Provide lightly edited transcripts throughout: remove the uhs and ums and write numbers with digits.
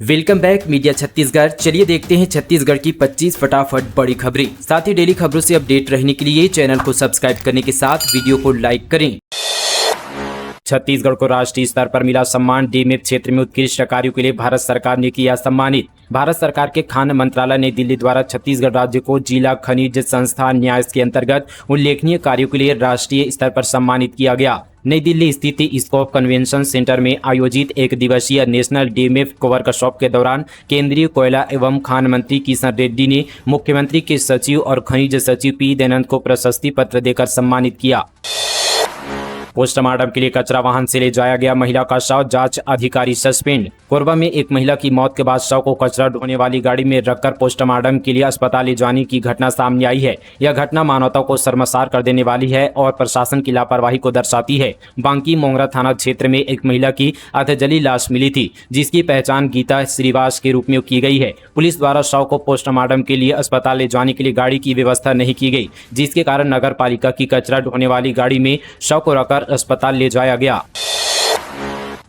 Welcome back media Chhattisgarh. चलिए देखते हैं छत्तीसगढ़ की 25 फटाफट बड़ी खबरें। साथ ही डेली खबरों से अपडेट रहने के लिए चैनल को सब्सक्राइब करने के साथ वीडियो को लाइक करें। छत्तीसगढ़ को राष्ट्रीय स्तर पर मिला सम्मान। डीएमएफ क्षेत्र में उत्कृष्ट कार्यों के लिए भारत सरकार ने किया सम्मानित। भारत सरकार के खान मंत्रालय नई दिल्ली द्वारा छत्तीसगढ़ राज्य को जिला खनिज संस्थान न्यास के अंतर्गत उल्लेखनीय कार्यों के लिए राष्ट्रीय स्तर पर सम्मानित किया गया। नई दिल्ली स्थित स्कोप कन्वेंशन सेंटर में आयोजित एक दिवसीय नेशनल डीएमएफ वर्कशॉप के दौरान केंद्रीय कोयला एवं खान मंत्री किशन रेड्डी ने मुख्यमंत्री के सचिव और खनिज सचिव पी दयानंद को प्रशस्ति पत्र देकर सम्मानित किया। पोस्टमार्टम के लिए कचरा वाहन से ले जाया गया महिला का शव, जांच अधिकारी सस्पेंड। कोरबा में एक महिला की मौत के बाद शव को कचरा ढोने वाली गाड़ी में रखकर पोस्टमार्टम के लिए अस्पताल ले जाने की घटना सामने आई है। यह घटना मानवता को शर्मसार कर देने वाली है और प्रशासन की लापरवाही को दर्शाती है। बांकी मोंगरा थाना क्षेत्र में एक महिला की अधजली लाश मिली थी, जिसकी पहचान गीता श्रीवास के रूप में की गई है। पुलिस द्वारा शव को पोस्टमार्टम के लिए अस्पताल ले जाने के लिए गाड़ी की व्यवस्था नहीं की गई, जिसके कारण नगर पालिका की कचरा ढोने वाली गाड़ी में शव को रखकर अस्पताल ले जाया गया।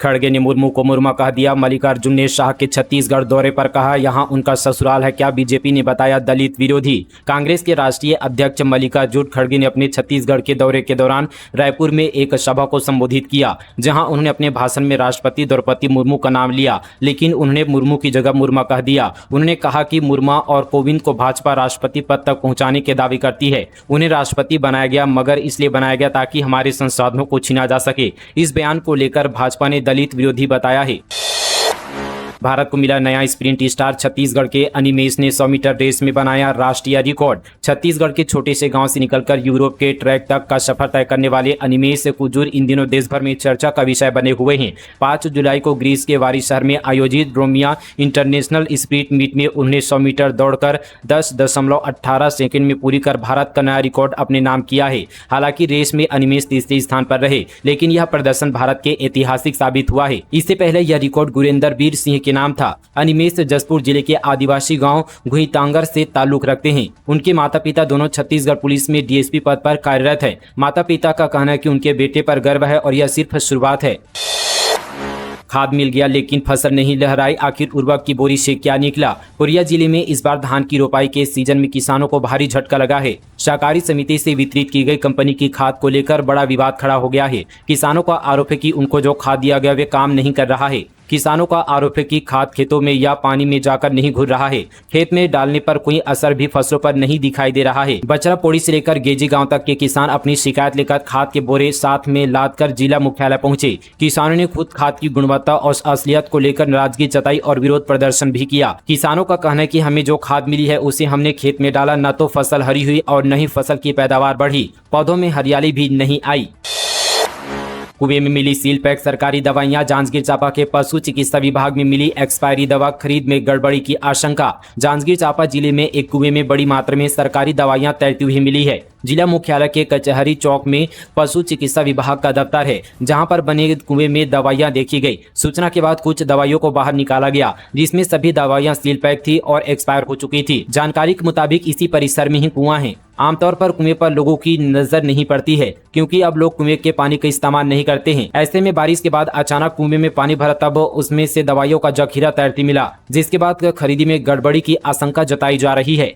खड़गे ने मुर्मू को मुर्मा कह दिया। मल्लिकार्जुन ने शाह के छत्तीसगढ़ दौरे पर कहा यहां उनका ससुराल है क्या, बीजेपी ने बताया दलित विरोधी। कांग्रेस के राष्ट्रीय अध्यक्ष मल्लिकार्जुन खड़गे ने अपने छत्तीसगढ़ के दौरे के दौरान रायपुर में एक सभा को संबोधित किया, जहां उन्होंने अपने भाषण में राष्ट्रपति द्रौपदी मुर्मू का नाम लिया, लेकिन उन्होंने मुर्मू की जगह मुर्मा कह दिया। उन्होंने कहा कि मुर्मा और कोविंद को भाजपा राष्ट्रपति पद तक पहुंचाने के दावे करती है। उन्हें राष्ट्रपति बनाया गया, मगर इसलिए बनाया गया ताकि हमारे संसाधनों को छीना जा सके। इस बयान को लेकर भाजपा ने दलित विरोधी बताया है। भारत को मिला नया स्प्रिंट स्टार। छत्तीसगढ़ के अनिमेश ने 100 मीटर रेस में बनाया राष्ट्रीय रिकॉर्ड। छत्तीसगढ़ के छोटे से गांव से निकलकर यूरोप के ट्रैक तक का सफर तय करने वाले अनिमेश कुजूर इन दिनों देश भर में चर्चा का विषय बने हुए हैं। 5 जुलाई को ग्रीस के वारी शहर में आयोजित रोमिया इंटरनेशनल स्प्रिंट मीट में उन्हें 100 मीटर दौड़कर 10.18 सेकंड में पूरी कर भारत का नया रिकॉर्ड अपने नाम किया है। हालांकि रेस में अनिमेश तीसरे स्थान पर रहे, लेकिन यह प्रदर्शन भारत के ऐतिहासिक साबित हुआ है। इससे पहले यह रिकॉर्ड गुरेंद्र वीर सिंह के नाम था। अनिमेश जसपुर जिले के आदिवासी गांव घुईतांगर से ताल्लुक रखते हैं। उनके माता पिता दोनों छत्तीसगढ़ पुलिस में डीएसपी पद पर कार्यरत है। माता पिता का कहना है कि उनके बेटे पर गर्व है और यह सिर्फ शुरुआत है। खाद मिल गया लेकिन फसल नहीं लहराई, आखिर उर्वरक की बोरी से क्या निकला। कोरिया जिले में इस बार धान की रोपाई के सीजन में किसानों को भारी झटका लगा है। सहकारी समिति से वितरित की गई कंपनी की खाद को लेकर बड़ा विवाद खड़ा हो गया है। किसानों का आरोप है कि उनको जो खाद दिया गया वे काम नहीं कर रहा है। किसानों का आरोप है कि खाद खेतों में या पानी में जाकर नहीं घुल रहा है। खेत में डालने पर कोई असर भी फसलों पर नहीं दिखाई दे रहा है। बचरा पौड़ी से लेकर गेजी गांव तक के किसान अपनी शिकायत लेकर खाद के बोरे साथ में लादकर जिला मुख्यालय पहुंचे। किसानों ने खुद खाद की गुणवत्ता और असलियत को लेकर नाराजगी जताई और विरोध प्रदर्शन भी किया। किसानों का कहना है कि हमें जो खाद मिली है उसे हमने खेत में डाला, न तो फसल हरी हुई और न ही फसल की पैदावार बढ़ी, पौधों में हरियाली भी नहीं आई। कुएं में मिली सील पैक सरकारी दवाइयां। जांजगीर चांपा के पशु चिकित्सा विभाग में मिली एक्सपायरी दवा खरीद में गड़बड़ी की आशंका। जांजगीर चांपा जिले में एक कुएं में बड़ी मात्रा में सरकारी दवाइयां तैरती हुई मिली है। जिला मुख्यालय के कचहरी चौक में पशु चिकित्सा विभाग का दफ्तर है, जहां पर बने कुएं में दवाइयां देखी गई। सूचना के बाद कुछ दवाइयों को बाहर निकाला गया, जिसमें सभी दवाइयां सील पैक थी और एक्सपायर हो चुकी थी। जानकारी के मुताबिक इसी परिसर में ही कुआं है। आमतौर पर कुएं पर लोगों की नजर नहीं पड़ती है, क्योंकि अब लोग कुएं के पानी का इस्तेमाल नहीं करते हैं। ऐसे में बारिश के बाद अचानक कुएं में पानी भरा, तब उसमें से दवाइयों का जखीरा तैरती मिला, जिसके बाद खरीदी में गड़बड़ी की आशंका जताई जा रही है।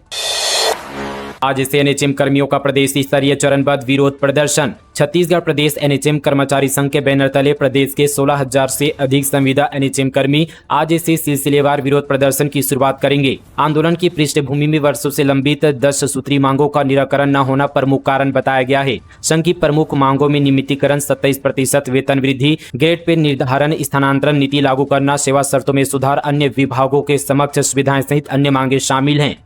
आज से एनएचएम कर्मियों का प्रदेश स्तरीय चरणबद्ध विरोध प्रदर्शन। छत्तीसगढ़ प्रदेश एनएचएम कर्मचारी संघ के बैनर तले प्रदेश के 16,000 से अधिक संविदा एनएचएम कर्मी आज से सिलसिलेवार विरोध प्रदर्शन की शुरुआत करेंगे। आंदोलन की पृष्ठभूमि में वर्षों से लंबित 10 सूत्री मांगों का निराकरण न होना प्रमुख कारण बताया गया है। संघ की प्रमुख मांगों में नियमितीकरण, 27% वेतन वृद्धि, ग्रेड पे निर्धारण, स्थानांतरण नीति लागू करना, सेवा शर्तों में सुधार, अन्य विभागों के समक्ष सुविधाएं सहित अन्य मांगे शामिल हैं।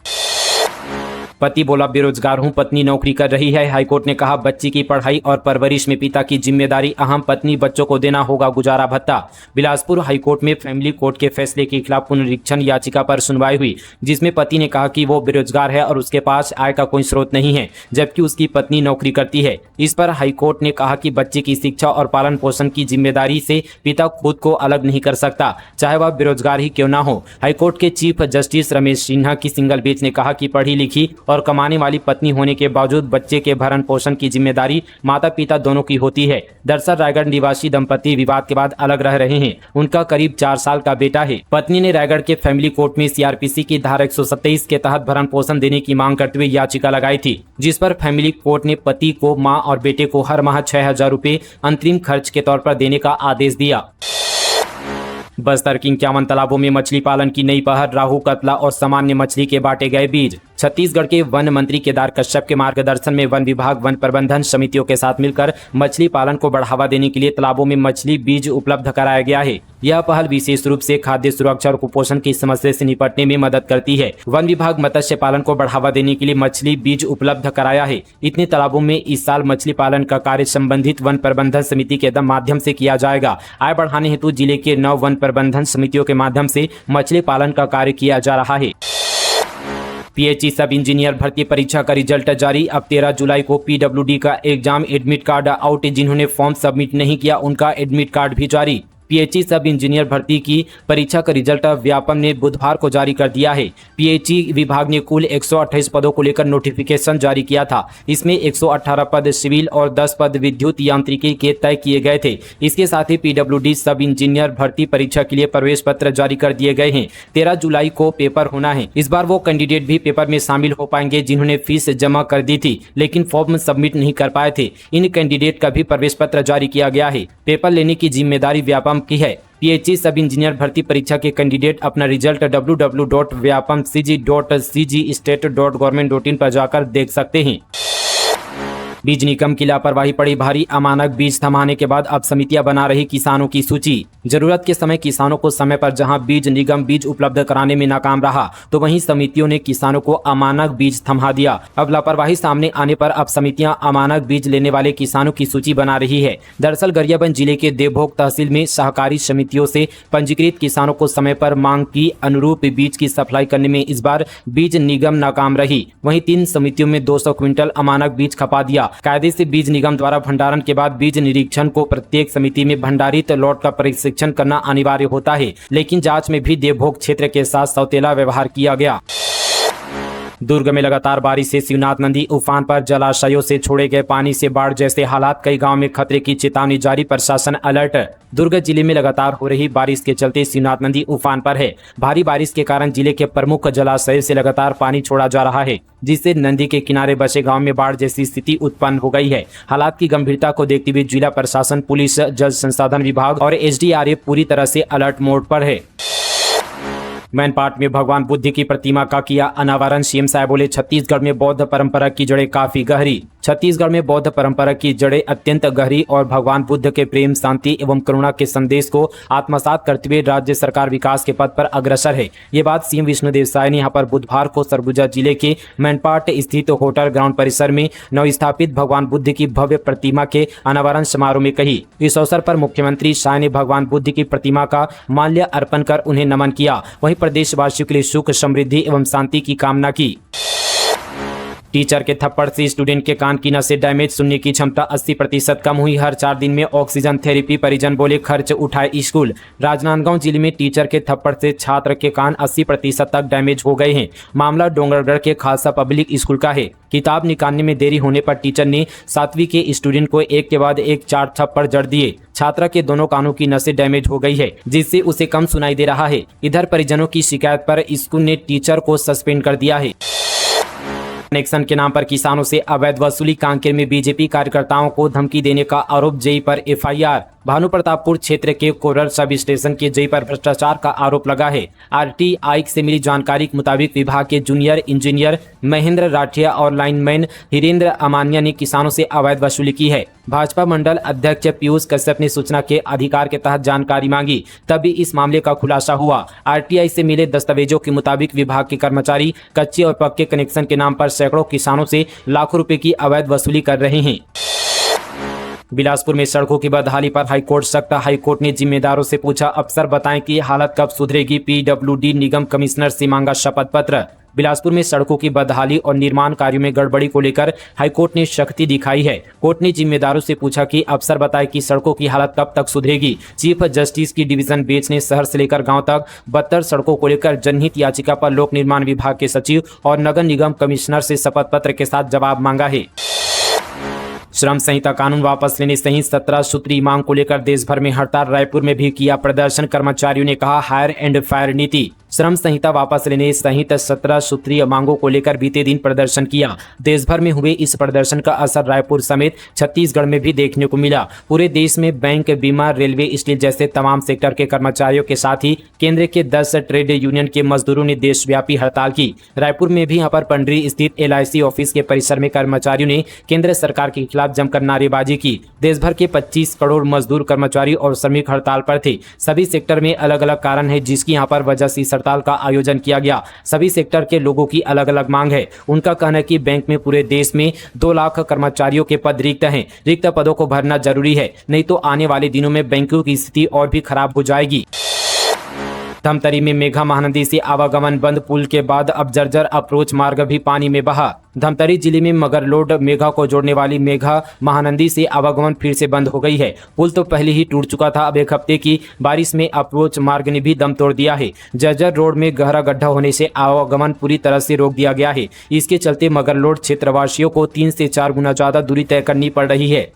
पति बोला बेरोजगार हूं, पत्नी नौकरी कर रही है। हाईकोर्ट ने कहा बच्ची की पढ़ाई और परवरिश में पिता की जिम्मेदारी अहम, पत्नी बच्चों को देना होगा गुजारा भत्ता। बिलासपुर हाईकोर्ट में फैमिली कोर्ट के फैसले के खिलाफ पुनरीक्षण याचिका पर सुनवाई हुई, जिसमें पति ने कहा कि वो बेरोजगार है और उसके पास आय का कोई स्रोत नहीं है, जबकि उसकी पत्नी नौकरी करती है। इस पर हाईकोर्ट ने कहा कि बच्चे की शिक्षा और पालन पोषण की जिम्मेदारी से पिता खुद को अलग नहीं कर सकता, चाहे वह बेरोजगार ही क्यों ना हो। हाईकोर्ट के चीफ जस्टिस रमेश सिन्हा की सिंगल बेंच ने कहा कि पढ़ी लिखी और कमाने वाली पत्नी होने के बावजूद बच्चे के भरण पोषण की जिम्मेदारी माता पिता दोनों की होती है। दरअसल रायगढ़ निवासी दंपति विवाद के बाद अलग रह रहे हैं। उनका करीब 4 साल का बेटा है। पत्नी ने रायगढ़ के फैमिली कोर्ट में सीआरपीसी की धारा 127 के तहत भरण पोषण देने की मांग करते हुए याचिका लगाई थी, जिस पर फैमिली कोर्ट ने पति को, मां और बेटे को हर माह 6,000 रुपए अंतरिम खर्च के तौर पर देने का आदेश दिया। बस्तर के 51 तालाबों में मछली पालन की नई पहल, राहू, कतला और सामान्य मछली के बांटे गए बीज। छत्तीसगढ़ के वन मंत्री केदार कश्यप के मार्गदर्शन में वन विभाग वन प्रबंधन समितियों के साथ मिलकर मछली पालन को बढ़ावा देने के लिए तालाबों में मछली बीज उपलब्ध कराया गया है। यह पहल विशेष रूप से खाद्य सुरक्षा और कुपोषण की समस्या से निपटने में मदद करती है। वन विभाग मत्स्य पालन को बढ़ावा देने के लिए मछली बीज उपलब्ध कराया है। इतने तालाबों में इस साल मछली पालन का कार्य संबंधित वन प्रबंधन समिति के माध्यम से किया जाएगा। आय बढ़ाने हेतु जिले के 9 वन प्रबंधन समितियों के माध्यम से मछली पालन का कार्य किया जा रहा है। पीएचई सब इंजीनियर भर्ती परीक्षा का रिजल्ट जारी। अब 13 जुलाई को पीडब्ल्यूडी का एग्जाम एडमिट कार्ड आउट। जिन्होंने फॉर्म सबमिट नहीं किया उनका एडमिट कार्ड भी जारी। पीएचई सब इंजीनियर भर्ती की परीक्षा का रिजल्ट व्यापम ने बुधवार को जारी कर दिया है। पीएचई विभाग ने कुल 128 पदों को लेकर नोटिफिकेशन जारी किया था। इसमें 118 पद सिविल और 10 पद विद्युत यांत्रिकी के तय किए गए थे। इसके साथ ही पीडब्ल्यूडी सब इंजीनियर भर्ती परीक्षा के लिए प्रवेश पत्र जारी कर दिए गए हैं। 13 जुलाई को पेपर होना है। इस बार वो कैंडिडेट भी पेपर में शामिल हो पाएंगे जिन्होंने फीस जमा कर दी थी लेकिन फॉर्म सबमिट नहीं कर पाए थे। इन कैंडिडेट का भी प्रवेश पत्र जारी किया गया है। पेपर लेने की जिम्मेदारी व्यापम की है। पीएचई सब इंजीनियर भर्ती परीक्षा के कैंडिडेट अपना रिजल्ट www.vyapamcg.cgstate.government.in पर जाकर देख सकते हैं। बीज निगम की लापरवाही पड़ी भारी। अमानक बीज थमाने के बाद अब समितियां बना रही किसानों की सूची। जरूरत के समय किसानों को समय पर जहां बीज निगम बीज उपलब्ध कराने में नाकाम रहा तो वहीं समितियों ने किसानों को अमानक बीज थमा दिया। अब लापरवाही सामने आने पर अब समितियां अमानक बीज लेने वाले किसानों की सूची बना रही है। दरअसल गरियाबंद जिले के देवभोग तहसील में सहकारी समितियों से पंजीकृत किसानों को समय पर मांग की अनुरूप बीज की सप्लाई करने में इस बार बीज निगम नाकाम रही। वहीं 3 समितियों में 200 क्विंटल अमानक बीज खपा दिया। कायदे से बीज निगम द्वारा भंडारण के बाद बीज निरीक्षण को प्रत्येक समिति में भंडारित लॉट का परीक्षण करना अनिवार्य होता है, लेकिन जांच में भी देवभोग क्षेत्र के साथ सौतेला व्यवहार किया गया। दुर्ग में लगातार बारिश से शिवनाथ नदी उफान पर। जलाशयों से छोड़े गए पानी से बाढ़ जैसे हालात। कई गांव में खतरे की चेतावनी जारी, प्रशासन अलर्ट। दुर्ग जिले में लगातार हो रही बारिश के चलते शिवनाथ नदी उफान पर है। भारी बारिश के कारण जिले के प्रमुख जलाशय से लगातार पानी छोड़ा जा रहा है, जिससे नदी के किनारे बसे गांव में बाढ़ जैसी स्थिति उत्पन्न हो गई है। हालात की गंभीरता को देखते हुए जिला प्रशासन, पुलिस, जल संसाधन विभाग और एसडीआरएफ पूरी तरह से अलर्ट मोड पर है। मैनपाट में भगवान बुद्ध की प्रतिमा का किया अनावरण। सीएम साहब बोले, छत्तीसगढ़ में बौद्ध परंपरा की जड़ें काफी गहरी। छत्तीसगढ़ में बौद्ध परंपरा की जड़ें अत्यंत गहरी और भगवान बुद्ध के प्रेम, शांति एवं करुणा के संदेश को आत्मसात करते हुए राज्य सरकार विकास के पथ पर अग्रसर है। ये बात सीएम विष्णुदेव साय ने यहां पर बुधवार को सरगुजा जिले के मैनपाट स्थित होटल ग्राउंड परिसर में नवस्थापित भगवान बुद्ध की भव्य प्रतिमा के अनावरण समारोह में कही। इस अवसर पर मुख्यमंत्री साय ने भगवान बुद्ध की प्रतिमा का माल्य अर्पण कर उन्हें नमन किया। वहीं प्रदेशवासियों के लिए सुख, समृद्धि एवं शांति की कामना की। टीचर के थप्पड़ से स्टूडेंट के कान की नसें डैमेज, सुनने की क्षमता 80% कम हुई। हर 4 दिन में ऑक्सीजन थेरेपी, परिजन बोले खर्च उठाए स्कूल। राजनांदगांव जिले में टीचर के थप्पड़ से छात्र के कान 80% तक डैमेज हो गए हैं। मामला डोंगरगढ़ के खालसा पब्लिक स्कूल का है। किताब निकालने में देरी होने पर टीचर ने 7वीं के स्टूडेंट को एक के बाद एक 4 थप्पड़ जड़ दिए। छात्रा के दोनों कानों की नसें डैमेज हो गई है, जिससे उसे कम सुनाई दे रहा है। इधर परिजनों की शिकायत पर स्कूल ने टीचर को सस्पेंड कर दिया है। कनेक्शन के नाम पर किसानों से अवैध वसूली। कांकेर में बीजेपी कार्यकर्ताओं को धमकी देने का आरोप, जेई पर एफआईआर। भानुप्रतापपुर क्षेत्र के कोरर सब स्टेशन के जेई पर भ्रष्टाचार का आरोप लगा है। आरटीआई से मिली जानकारी के मुताबिक विभाग के जूनियर इंजीनियर महेंद्र राठिया और लाइनमैन हिरेंद्र अमानिया ने किसानों से अवैध वसूली की है। भाजपा मंडल अध्यक्ष पीयूष कश्यप ने सूचना के अधिकार के तहत जानकारी मांगी, तभी इस मामले का खुलासा हुआ। आरटीआई से मिले दस्तावेजों के मुताबिक विभाग के कर्मचारी कच्चे और पक्के कनेक्शन के नाम पर सैकड़ों किसानों से लाखों रुपए की अवैध वसूली कर रहे हैं। बिलासपुर में सड़कों की बदहाली पर हाईकोर्ट सख्त। हाईकोर्ट ने जिम्मेदारों से पूछा, अफसर बताएं कि हालत कब सुधरेगी। पीडब्ल्यूडी निगम कमिश्नर से मांगा शपथ पत्र। बिलासपुर में सड़कों की बदहाली और निर्माण कार्यों में गड़बड़ी को लेकर हाईकोर्ट ने सख्ती दिखाई है। कोर्ट ने जिम्मेदारों से पूछा कि अफसर बताए कि सड़कों की हालत कब तक सुधरेगी। चीफ जस्टिस की डिवीजन बेंच ने शहर से लेकर गांव तक बदतर सड़कों को लेकर जनहित याचिका पर लोक निर्माण विभाग के सचिव और नगर निगम कमिश्नर से शपथ पत्र के साथ जवाब मांगा है। श्रम संहिता कानून वापस लेने सहित 17 सूत्रीय मांग को लेकर देश भर में हड़ताल। रायपुर में भी किया प्रदर्शन। कर्मचारियों ने कहा हायर एंड फायर नीति। श्रम संहिता वापस लेने सहित 17 सूत्रीय मांगों को लेकर बीते दिन प्रदर्शन किया। देश भर में हुए इस प्रदर्शन का असर रायपुर समेत छत्तीसगढ़ में भी देखने को मिला। पूरे देश में बैंक, बीमा, रेलवे, स्टील जैसे तमाम सेक्टर के कर्मचारियों के साथ ही केंद्र के 10 ट्रेड यूनियन के मजदूरों ने देशव्यापी हड़ताल की। रायपुर में भी यहाँ पर पंडरी स्थित LIC ऑफिस के परिसर में कर्मचारियों ने केंद्र सरकार के खिलाफ जमकर नारेबाजी की। देश भर के 25 करोड़ मजदूर, कर्मचारी और श्रमिक हड़ताल पर थे। सभी सेक्टर में अलग अलग कारण है जिसकी यहाँ पर वजह से हड़ताल का आयोजन किया गया। सभी सेक्टर के लोगों की अलग अलग मांग है। उनका कहना है कि बैंक में पूरे देश में 2 लाख कर्मचारियों के पद रिक्त हैं। रिक्त पदों को भरना जरूरी है, नहीं तो आने वाले दिनों में बैंकों की स्थिति और भी खराब हो जाएगी। धमतरी में मेघा महानदी से आवागमन बंद। पुल के बाद अब जर्जर अप्रोच मार्ग भी पानी में बहा। धमतरी जिले में मगरलोड मेघा को जोड़ने वाली मेघा महानदी से आवागमन फिर से बंद हो गई है। पुल तो पहले ही टूट चुका था, अब एक हफ्ते की बारिश में अप्रोच मार्ग ने भी दम तोड़ दिया है। जर्जर रोड में गहरा गड्ढा होने से आवागमन पूरी तरह से रोक दिया गया है। इसके चलते मगरलोड क्षेत्रवासियों को 3 से 4 गुना ज्यादा दूरी तय करनी पड़ रही है।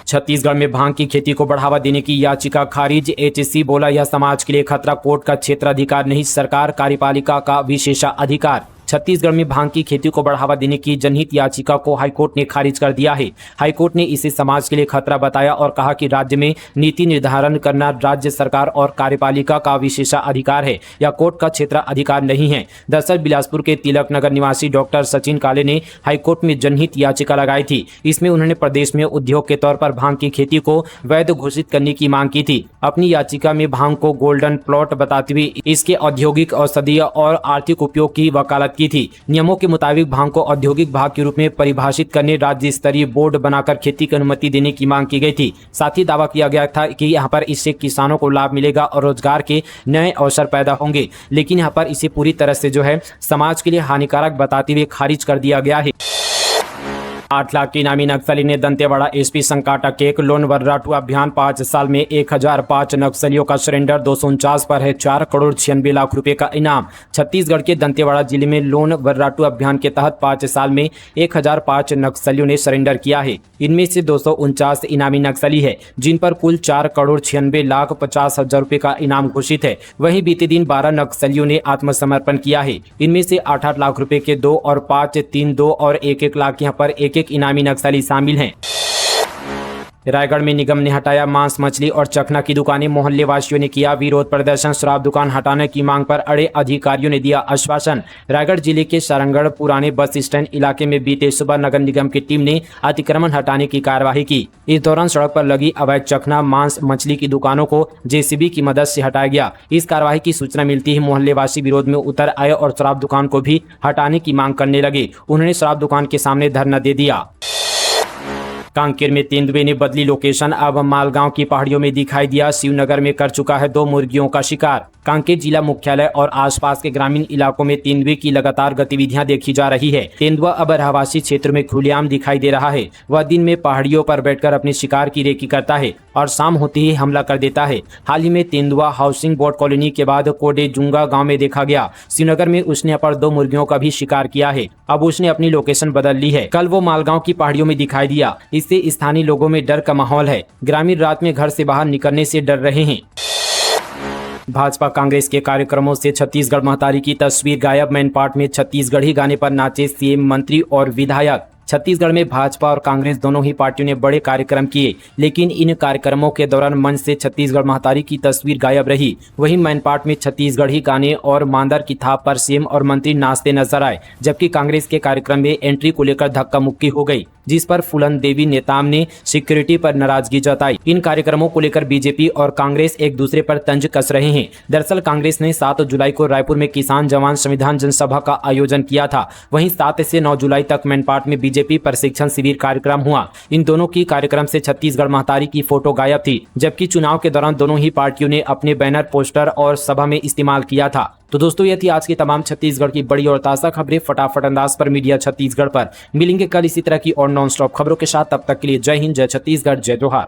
छत्तीसगढ़ में भांग की खेती को बढ़ावा देने की याचिका खारिज। HC बोला यह समाज के लिए खतरा। कोर्ट का क्षेत्राधिकार नहीं, सरकार कार्यपालिका का विशेषाधिकार। छत्तीसगढ़ में भांग की खेती को बढ़ावा देने की जनहित याचिका को हाईकोर्ट ने खारिज कर दिया है। हाईकोर्ट ने इसे समाज के लिए खतरा बताया और कहा कि राज्य में नीति निर्धारण करना राज्य सरकार और कार्यपालिका का विशेषाधिकार है, यह कोर्ट का क्षेत्राधिकार नहीं है। दरअसल बिलासपुर के तिलक नगर निवासी डॉक्टर सचिन काले ने हाईकोर्ट में जनहित याचिका लगाई थी। इसमें उन्होंने प्रदेश में उद्योग के तौर पर भांग की खेती को वैध घोषित करने की मांग की थी। अपनी याचिका में भांग को गोल्डन प्लॉट बताते हुए इसके औद्योगिक, औषधीय और आर्थिक उपयोग की वकालत की थी। नियमों के मुताबिक भांग को औद्योगिक भाग के रूप में परिभाषित करने राज्य स्तरीय बोर्ड बनाकर खेती की अनुमति देने की मांग की गई थी। साथ ही दावा किया गया था कि यहाँ पर इससे किसानों को लाभ मिलेगा और रोजगार के नए अवसर पैदा होंगे, लेकिन यहाँ पर इसे पूरी तरह से समाज के लिए हानिकारक बताते हुए खारिज कर दिया गया है। 8 लाख के इनामी नक्सली ने दंतेवाड़ा SP संकाटा के एक लोन वर्राटू अभियान। 5 साल में 1005 नक्सलियों का सरेंडर। 249 पर है 4 करोड़ 96 लाख रुपए का इनाम। छत्तीसगढ़ के दंतेवाड़ा जिले में लोन वर्राटू अभियान के तहत 5 साल में 1005 नक्सलियों ने सरेंडर किया है। इनमें से 249 इनामी नक्सली है, जिन पर कुल 4 करोड़ 96 लाख 50 हजार रुपए का इनाम घोषित है। वहीं बीते दिन 12 नक्सलियों ने आत्मसमर्पण किया है। इनमें से 8-8 लाख रुपए के 2 और 5, 3, 2 और 1-1 लाख यहाँ पर एक इनामी नक्सली शामिल हैं। रायगढ़ में निगम ने हटाया मांस, मछली और चखना की दुकानें। मोहल्ले वासियों ने किया विरोध प्रदर्शन। शराब दुकान हटाने की मांग पर अड़े अधिकारियों ने दिया आश्वासन। रायगढ़ जिले के सारंगढ़ पुराने बस स्टैंड इलाके में बीते सुबह नगर निगम की टीम ने अतिक्रमण हटाने की कार्यवाही की। इस दौरान सड़क पर लगी अवैध चखना, मांस, मछली की दुकानों को JCB की मदद से हटाया गया। इस कार्यवाही की सूचना मिलती ही मोहल्ले वासी विरोध में उतर आए और शराब दुकान को भी हटाने की मांग करने लगे। उन्होंने शराब दुकान के सामने धरना दे दिया। कांकेर में तेंदुए ने बदली लोकेशन, अब मालगांव की पहाड़ियों में दिखाई दिया। शिवनगर में कर चुका है 2 मुर्गियों का शिकार। कांकेर जिला मुख्यालय और आसपास के ग्रामीण इलाकों में तेंदुए की लगातार गतिविधियां देखी जा रही है। तेंदुआ अब रहवासी क्षेत्र में खुलेआम दिखाई दे रहा है। वह दिन में पहाड़ियों पर बैठकर अपने शिकार की रेकी करता है और शाम होते ही हमला कर देता है। हाल ही में तेंदुआ हाउसिंग बोर्ड कॉलोनी के बाद कोडेजुंगा गाँव में देखा गया। श्रीनगर में उसने यहाँ पर 2 मुर्गियों का भी शिकार किया है। अब उसने अपनी लोकेशन बदल ली है। कल वो मालगांव की पहाड़ियों में दिखाई दिया। इससे स्थानीय लोगों में डर का माहौल है। ग्रामीण रात में घर से बाहर निकलने से डर रहे हैं। भाजपा कांग्रेस के कार्यक्रमों से छत्तीसगढ़ महतारी की तस्वीर गायब। मैनपाट में छत्तीसगढ़ी गाने पर नाचे CM, मंत्री और विधायक। छत्तीसगढ़ में भाजपा और कांग्रेस दोनों ही पार्टियों ने बड़े कार्यक्रम किए, लेकिन इन कार्यक्रमों के दौरान मंच से छत्तीसगढ़ महतारी की तस्वीर गायब रही। वहीं मैनपाट में छत्तीसगढ़ी गाने और मांदर की थाप पर CM और मंत्री नाचते नजर आए, जबकि कांग्रेस के कार्यक्रम में एंट्री को लेकर धक्का मुक्की हो गई, जिस पर फूलन देवी नेताम ने सिक्योरिटी पर नाराजगी जताई। इन कार्यक्रमों को लेकर बीजेपी और कांग्रेस एक दूसरे पर तंज कस रहे हैं। दरअसल कांग्रेस ने 7 जुलाई को रायपुर में किसान जवान संविधान जनसभा का आयोजन किया था। वहीं 7 से 9 जुलाई तक मैनपाट में बीजेपी प्रशिक्षण शिविर कार्यक्रम हुआ। इन दोनों की कार्यक्रम से छत्तीसगढ़ महतारी की फोटो गायब थी, जबकि चुनाव के दौरान दोनों ही पार्टियों ने अपने बैनर, पोस्टर और सभा में इस्तेमाल किया था। तो दोस्तों ये थी आज की तमाम छत्तीसगढ़ की बड़ी और ताज़ा खबरें फटाफट अंदाज पर मीडिया छत्तीसगढ़ पर। मिलेंगे कल इसी तरह की और नॉन स्टॉप खबरों के साथ, तब तक के लिए जय हिंद, जय छत्तीसगढ़, जय जोहार।